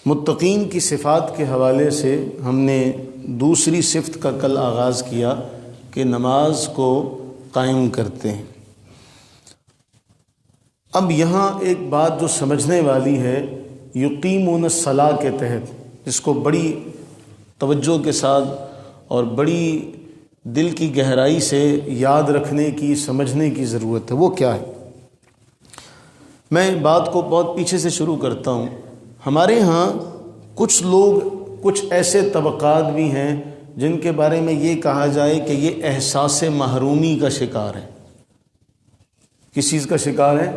متقین کی صفات کے حوالے سے ہم نے دوسری صفت کا کل آغاز کیا کہ نماز کو قائم کرتے ہیں۔ اب یہاں ایک بات جو سمجھنے والی ہے، یقیمون الصلاۃ کے تحت، جس کو بڑی توجہ کے ساتھ اور بڑی دل کی گہرائی سے یاد رکھنے کی، سمجھنے کی ضرورت ہے، وہ کیا ہے؟ میں بات کو بہت پیچھے سے شروع کرتا ہوں۔ ہمارے ہاں کچھ لوگ، کچھ ایسے طبقات بھی ہیں جن کے بارے میں یہ کہا جائے کہ یہ احساس محرومی کا شکار ہے۔ کس چیز کا شکار ہے؟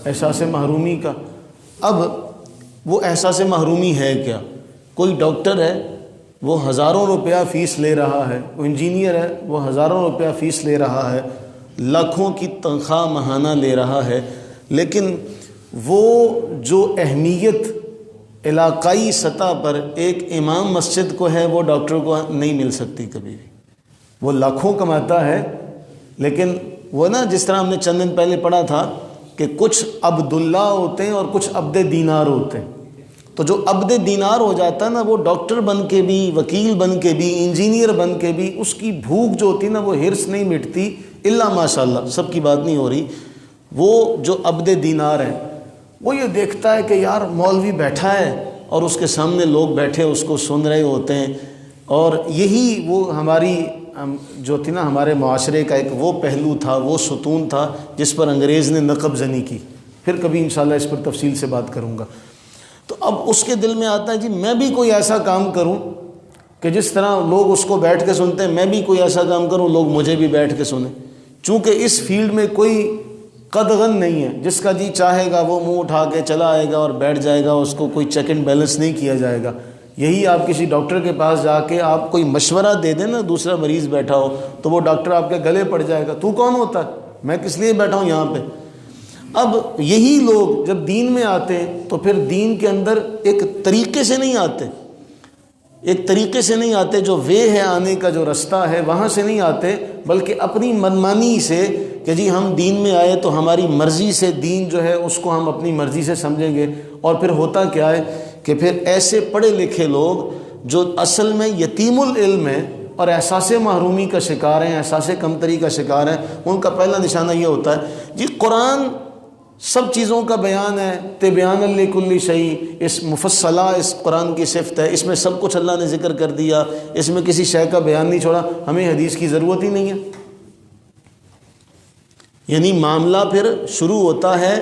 احساس محرومی کا۔ اب وہ احساس محرومی ہے کیا؟ کوئی ڈاکٹر ہے، وہ ہزاروں روپیہ فیس لے رہا ہے، وہ انجینئر ہے، وہ ہزاروں روپیہ فیس لے رہا ہے، لاکھوں کی تنخواہ ماہانہ لے رہا ہے، لیکن وہ جو اہمیت علاقائی سطح پر ایک امام مسجد کو ہے، وہ ڈاکٹر کو نہیں مل سکتی کبھی بھی۔ وہ لاکھوں کماتا ہے، لیکن وہ نا جس طرح ہم نے چند دن پہلے پڑھا تھا کہ کچھ عبداللہ ہوتے ہیں اور کچھ عبد دینار ہوتے ہیں۔ تو جو عبد دینار ہو جاتا ہے نا، وہ ڈاکٹر بن کے بھی، وکیل بن کے بھی، انجینئر بن کے بھی، اس کی بھوک جو ہوتی نا، وہ ہرس نہیں مٹتی، الا ماشاءاللہ، سب کی بات نہیں ہو رہی۔ وہ جو عبد دینار ہے، وہ یہ دیکھتا ہے کہ یار مولوی بیٹھا ہے اور اس کے سامنے لوگ بیٹھے اس کو سن رہے ہوتے ہیں، اور یہی وہ ہماری جو تھی نا، ہمارے معاشرے کا ایک وہ پہلو تھا، وہ ستون تھا جس پر انگریز نے نقب زنی کی۔ پھر کبھی انشاءاللہ اس پر تفصیل سے بات کروں گا۔ تو اب اس کے دل میں آتا ہے جی میں بھی کوئی ایسا کام کروں کہ جس طرح لوگ اس کو بیٹھ کے سنتے ہیں، میں بھی کوئی ایسا کام کروں لوگ مجھے بھی بیٹھ کے سنیں۔ چونکہ اس فیلڈ میں کوئی قدغن نہیں ہے، جس کا جی چاہے گا وہ منہ اٹھا کے چلا آئے گا اور بیٹھ جائے گا، اس کو کوئی چیک اینڈ بیلنس نہیں کیا جائے گا۔ یہی آپ کسی ڈاکٹر کے پاس جا کے آپ کوئی مشورہ دے دیں نا، دوسرا مریض بیٹھا ہو تو وہ ڈاکٹر آپ کے گلے پڑ جائے گا، تو کون ہوتا ہے، میں کس لیے بیٹھا ہوں یہاں پہ۔ اب یہی لوگ جب دین میں آتے ہیں تو پھر دین کے اندر ایک طریقے سے نہیں آتے، ایک طریقے سے نہیں آتے، جو وے ہے آنے کا، جو رستہ ہے وہاں سے نہیں آتے، بلکہ اپنی منمانی سے کہ جی ہم دین میں آئے تو ہماری مرضی سے دین جو ہے اس کو ہم اپنی مرضی سے سمجھیں گے۔ اور پھر ہوتا کیا ہے کہ پھر ایسے پڑھے لکھے لوگ جو اصل میں یتیم العلم ہیں اور احساس محرومی کا شکار ہیں، احساس کمتری کا شکار ہیں، ان کا پہلا نشانہ یہ ہوتا ہے جی قرآن سب چیزوں کا بیان ہے، تبیان لکل شیء، اس مفصلہ اس قرآن کی صفت ہے، اس میں سب کچھ اللہ نے ذکر کر دیا، اس میں کسی شے کا بیان نہیں چھوڑا، ہمیں حدیث کی ضرورت ہی نہیں ہے۔ یعنی معاملہ پھر شروع ہوتا ہے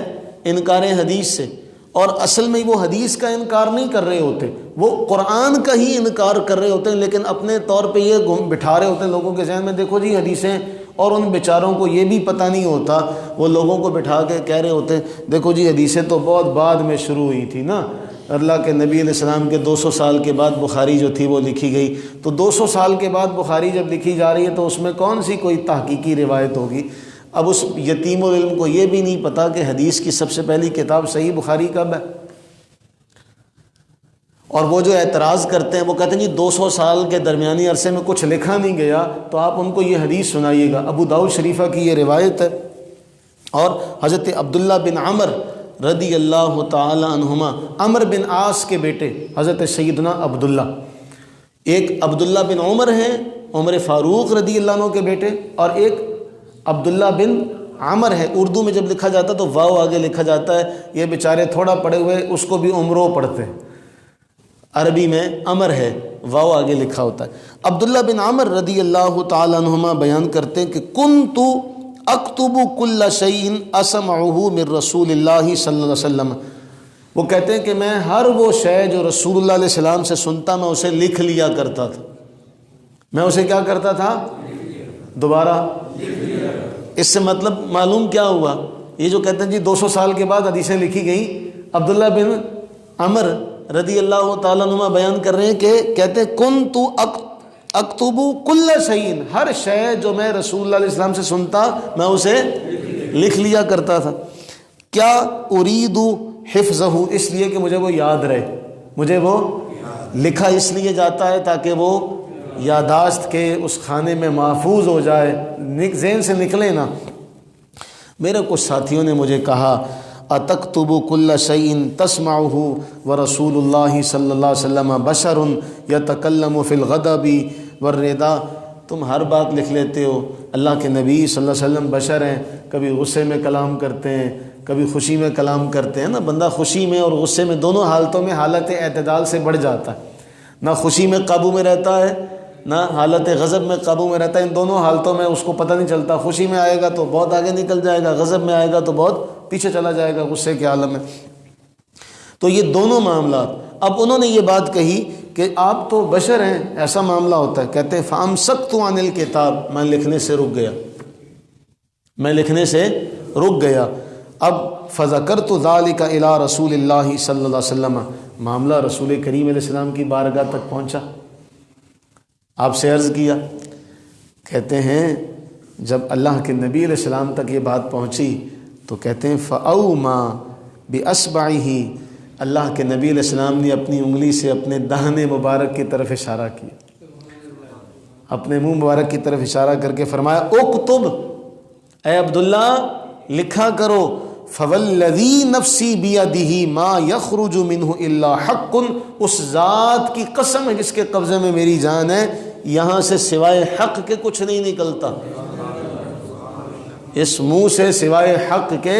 انکار حدیث سے، اور اصل میں وہ حدیث کا انکار نہیں کر رہے ہوتے، وہ قرآن کا ہی انکار کر رہے ہوتے ہیں، لیکن اپنے طور پہ یہ بٹھا رہے ہوتے ہیں لوگوں کے ذہن میں، دیکھو جی حدیثیں، اور ان بیچاروں کو یہ بھی پتہ نہیں ہوتا، وہ لوگوں کو بٹھا کے کہہ رہے ہوتے ہیں دیکھو جی حدیثیں تو بہت بعد میں شروع ہوئی تھی نا، اللہ کے نبی علیہ السلام کے 200 سال کے بعد بخاری جو تھی وہ لکھی گئی، تو 200 سال کے بعد بخاری جب لکھی جا رہی ہے تو اس میں کون سی کوئی تحقیقی روایت ہوگی؟ اب اس یتیم العلم کو یہ بھی نہیں پتا کہ حدیث کی سب سے پہلی کتاب صحیح بخاری کب ہے۔ اور وہ جو اعتراض کرتے ہیں وہ کہتے ہیں جی 200 سال کے درمیانی عرصے میں کچھ لکھا نہیں گیا، تو آپ ان کو یہ حدیث سنائیے گا۔ ابو داؤد شریفہ کی یہ روایت ہے، اور حضرت عبداللہ بن عمر رضی اللہ تعالی عنہما، عمر بن عاص کے بیٹے حضرت سیدنا عبداللہ، ایک عبداللہ بن عمر ہیں، عمر فاروق رضی اللہ عنہ کے بیٹے، اور ایک عبداللہ بن عمر ہے۔ اردو میں جب لکھا جاتا ہے تو واو آگے لکھا جاتا ہے، یہ بیچارے تھوڑا پڑھے ہوئے اس کو بھی عمرو پڑھتے ہیں، عربی میں امر ہے، واو آگے لکھا ہوتا ہے۔ عبداللہ بن عمر رضی اللہ تعالی عنہما بیان کرتے ہیں کہ کنت اکتب کل شیء اسمعه من رسول اللہ صلی اللہ علیہ وسلم، وہ کہتے ہیں کہ میں ہر وہ شے جو رسول اللہ علیہ السلام سے سنتا میں اسے لکھ لیا کرتا تھا۔ میں اسے کیا کرتا تھا؟ دوبارہ اس سے مطلب معلوم کیا ہوا؟ یہ جو کہتے ہیں جی 200 سال کے بعد حدیثیں لکھی گئیں، عبداللہ بن عمر رضی اللہ تعالیٰ عنہ بیان کر رہے ہیں کہ کہتے ہیں کنت اکتب کل شیء، ہر شے جو میں رسول اللہ علیہ السلام سے سنتا میں اسے لکھ لیا کرتا تھا۔ کیا ارید حفظہ، اس لیے کہ مجھے وہ یاد رہے، مجھے وہ لکھا اس لیے جاتا ہے تاکہ وہ یادداشت کے اس خانے میں محفوظ ہو جائے، ذہن سے نکلے نا۔ میرے کچھ ساتھیوں نے مجھے کہا اتکتب کل شیء تسمعہ ورسول اللہ صلی اللہ علیہ وسلم بشر یتکلم فی الغضب والرضا، تم ہر بات لکھ لیتے ہو، اللہ کے نبی صلی اللہ علیہ وسلم بشر ہیں، کبھی غصے میں کلام کرتے ہیں، کبھی خوشی میں کلام کرتے ہیں نا، بندہ خوشی میں اور غصے میں دونوں حالتوں میں حالت اعتدال سے بڑھ جاتا ہے، نہ خوشی میں قابو میں رہتا ہے نہ حالت غضب میں قابو میں رہتا ہے، ان دونوں حالتوں میں اس کو پتہ نہیں چلتا، خوشی میں آئے گا تو بہت آگے نکل جائے گا، غضب میں آئے گا تو بہت پیچھے چلا جائے گا غصے کے عالم میں۔ تو یہ دونوں معاملات، اب انہوں نے یہ بات کہی کہ آپ تو بشر ہیں، ایسا معاملہ ہوتا ہے، کہتے ہیں فَأَمْسَكْتُ عَنِ الْكِتَابِ، میں لکھنے سے رک گیا، اب فَذَكَرْتُ ذَلِكَ إِلَىٰ رَسُولِ اللَّهِ صلی اللہ علیہ وسلم، معاملہ رسول کریم علیہ السلام کی بارگاہ تک پہنچا، آپ سے عرض کیا، کہتے ہیں جب اللہ کے نبی علیہ السلام تک یہ بات پہنچی تو کہتے ہیں فَأَوْمَا بِأَصْبَعِهِ، اللہ کے نبی علیہ السلام نے اپنی انگلی سے اپنے دہنے مبارک کی طرف اشارہ کیا، اپنے منہ مبارک کی طرف اشارہ کر کے فرمایا اکتب، اے عبداللہ لکھا کرو، فَوَالَّذِي نَفْسِي بِيَدِهِ مَا يَخْرُجُ مِنْهُ إِلَّا حَقٌّ، اس ذات کی قسم ہے جس کے قبضے میں میری جان ہے، یہاں سے سوائے حق کے کچھ نہیں نکلتا، اس منہ سے سوائے حق کے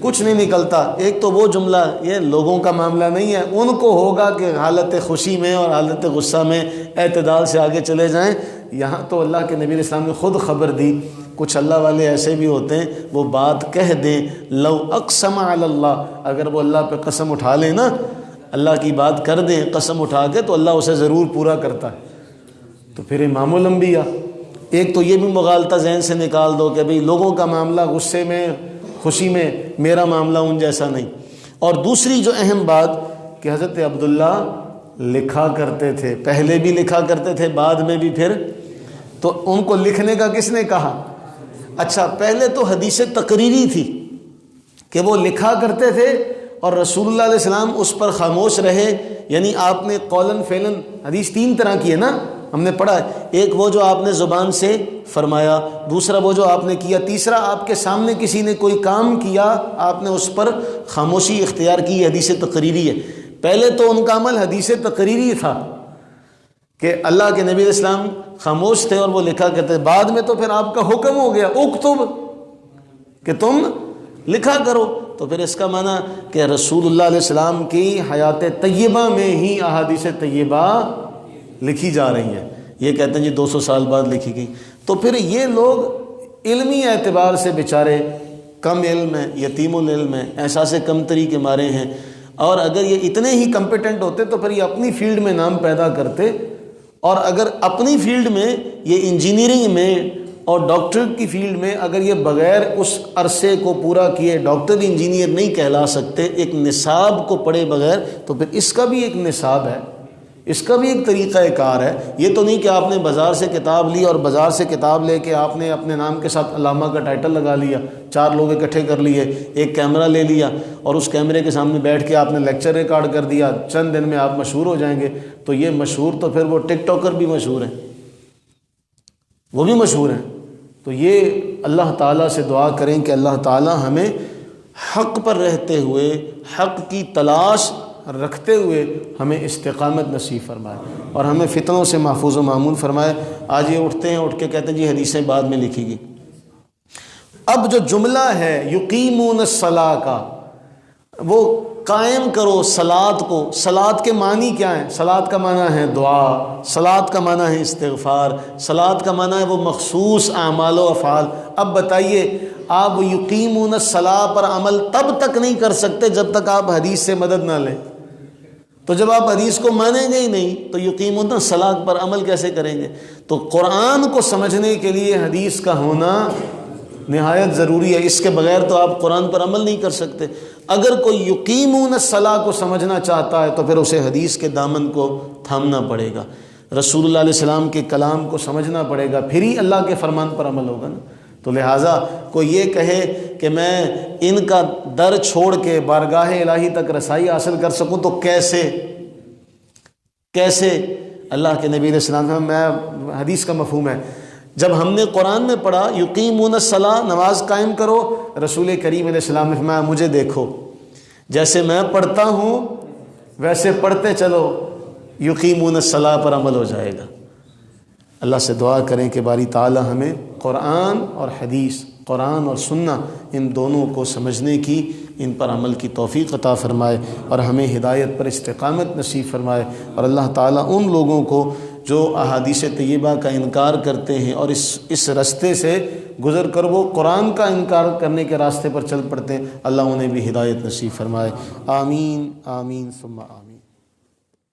کچھ نہیں نکلتا۔ ایک تو وہ جملہ، یہ لوگوں کا معاملہ نہیں ہے، ان کو ہوگا کہ حالت خوشی میں اور حالت غصہ میں اعتدال سے آگے چلے جائیں، یہاں تو اللہ کے نبی علیہ السلام نے خود خبر دی۔ کچھ اللہ والے ایسے بھی ہوتے ہیں، وہ بات کہہ دیں، لو اقسم علی اللہ، اگر وہ اللہ پہ قسم اٹھا لیں نا، اللہ کی بات کر دیں قسم اٹھا کے، تو اللہ اسے ضرور پورا کرتا ہے۔ تو پھر امام الانبیاء، ایک تو یہ بھی مغالطہ ذہن سے نکال دو کہ بھئی لوگوں کا معاملہ غصے میں خوشی میں، میرا معاملہ ان جیسا نہیں۔ اور دوسری جو اہم بات کہ حضرت عبداللہ لکھا کرتے تھے، پہلے بھی لکھا کرتے تھے، بعد میں بھی، پھر تو ان کو لکھنے کا کس نے کہا؟ اچھا، پہلے تو حدیث تقریری تھی کہ وہ لکھا کرتے تھے اور رسول اللہ علیہ السلام اس پر خاموش رہے، یعنی آپ نے قولاً فعلاً، حدیث تین طرح کی ہے نا، ہم نے پڑھا ہے، ایک وہ جو آپ نے زبان سے فرمایا، دوسرا وہ جو آپ نے کیا، تیسرا آپ کے سامنے کسی نے کوئی کام کیا، آپ نے اس پر خاموشی اختیار کی، حدیث تقریری ہے۔ پہلے تو ان کا عمل حدیث تقریری تھا کہ اللہ کے نبی علیہ السلام خاموش تھے اور وہ لکھا کرتے، بعد میں تو پھر آپ کا حکم ہو گیا اکتب، کہ تم لکھا کرو، تو پھر اس کا معنی کہ رسول اللہ علیہ السلام کی حیات طیبہ میں ہی احادیث طیبہ لکھی جا رہی ہیں۔ یہ کہتے ہیں جی 200 سال بعد لکھی گئی، تو پھر یہ لوگ علمی اعتبار سے بیچارے کم علم ہیں، یتیم العلم ہیں، احساس کمتری کے مارے ہیں، اور اگر یہ اتنے ہی کمپیٹنٹ ہوتے تو پھر یہ اپنی فیلڈ میں نام پیدا کرتے، اور اگر اپنی فیلڈ میں، یہ انجینئرنگ میں اور ڈاکٹر کی فیلڈ میں، اگر یہ بغیر اس عرصے کو پورا کیے ڈاکٹر انجینئر نہیں کہلا سکتے، ایک نصاب کو پڑھے بغیر، تو پھر اس کا بھی ایک نصاب ہے، اس کا بھی ایک طریقہ کار ہے۔ یہ تو نہیں کہ آپ نے بازار سے کتاب لی اور بازار سے کتاب لے کے آپ نے اپنے نام کے ساتھ علامہ کا ٹائٹل لگا لیا، 4 لوگ اکٹھے کر لیے، ایک کیمرہ لے لیا اور اس کیمرے کے سامنے بیٹھ کے آپ نے لیکچر ریکارڈ کر دیا، چند دن میں آپ مشہور ہو جائیں گے۔ تو یہ مشہور، تو پھر وہ ٹک ٹاکر بھی مشہور ہیں، وہ بھی مشہور ہیں۔ تو یہ اللہ تعالیٰ سے دعا کریں کہ اللہ تعالیٰ ہمیں حق پر رہتے ہوئے، حق کی تلاش رکھتے ہوئے ہمیں استقامت نصیب فرمائے اور ہمیں فتنوں سے محفوظ و معمون فرمائے۔ آج یہ اٹھتے ہیں، اٹھ کے کہتے ہیں جی حدیثیں بعد میں لکھی گئی۔ اب جو جملہ ہے یقیمون الصلاۃ کا، وہ قائم کرو صلاۃ کو۔ صلاۃ کے معنی کیا ہیں؟ صلاۃ کا معنی ہے دعا، صلاۃ کا معنی ہے استغفار، صلاۃ کا معنی ہے وہ مخصوص اعمال و افعال۔ اب بتائیے، آپ یقیمون الصلاۃ پر عمل تب تک نہیں کر سکتے جب تک آپ حدیث سے مدد نہ لیں۔ تو جب آپ حدیث کو مانیں گے ہی نہیں تو یقیمون الصلاۃ پر عمل کیسے کریں گے؟ تو قرآن کو سمجھنے کے لیے حدیث کا ہونا نہایت ضروری ہے، اس کے بغیر تو آپ قرآن پر عمل نہیں کر سکتے۔ اگر کوئی یقیمون الصلاۃ کو سمجھنا چاہتا ہے تو پھر اسے حدیث کے دامن کو تھامنا پڑے گا، رسول اللہ علیہ السلام کے کلام کو سمجھنا پڑے گا، پھر ہی اللہ کے فرمان پر عمل ہوگا نا۔ تو لہٰذا کوئی یہ کہے کہ میں ان کا در چھوڑ کے بارگاہ الہی تک رسائی حاصل کر سکوں تو کیسے؟ اللہ کے نبی علیہ السلام، میں حدیث کا مفہوم ہے جب ہم نے قرآن میں پڑھا یقیمون الصلاۃ، نماز قائم کرو، رسول کریم علیہ السلام نے فرمایا مجھے دیکھو، جیسے میں پڑھتا ہوں ویسے پڑھتے چلو، یقیمون الصلاۃ پر عمل ہو جائے گا۔ اللہ سے دعا کریں کہ باری تعالی ہمیں قرآن اور حدیث، قرآن اور سنہ، ان دونوں کو سمجھنے کی، ان پر عمل کی توفیق عطا فرمائے، اور ہمیں ہدایت پر استقامت نصیب فرمائے، اور اللہ تعالیٰ ان لوگوں کو جو احادیث طیبہ کا انکار کرتے ہیں اور اس راستے سے گزر کر وہ قرآن کا انکار کرنے کے راستے پر چل پڑتے ہیں، اللہ انہیں بھی ہدایت نصیب فرمائے۔ آمین آمین ثم آمین۔